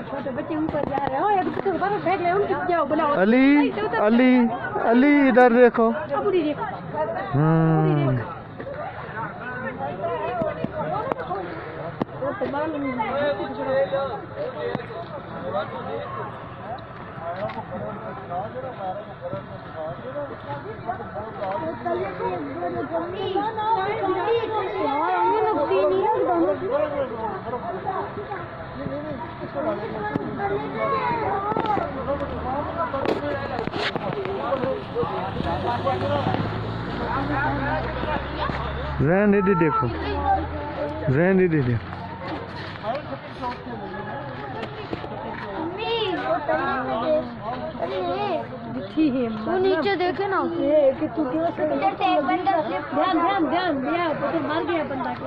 छोटे बच्चे ऊपर जा रहे हो, एक दूसरे को फेंक ले, उनकी जाओ बुलाओ। अली अली अली इधर देखो। रहने दे, देखो रहने दे। तू नीचे देखे ना कि तू ध्यान ध्यान ध्यान दिया तो मार गया बंदा को।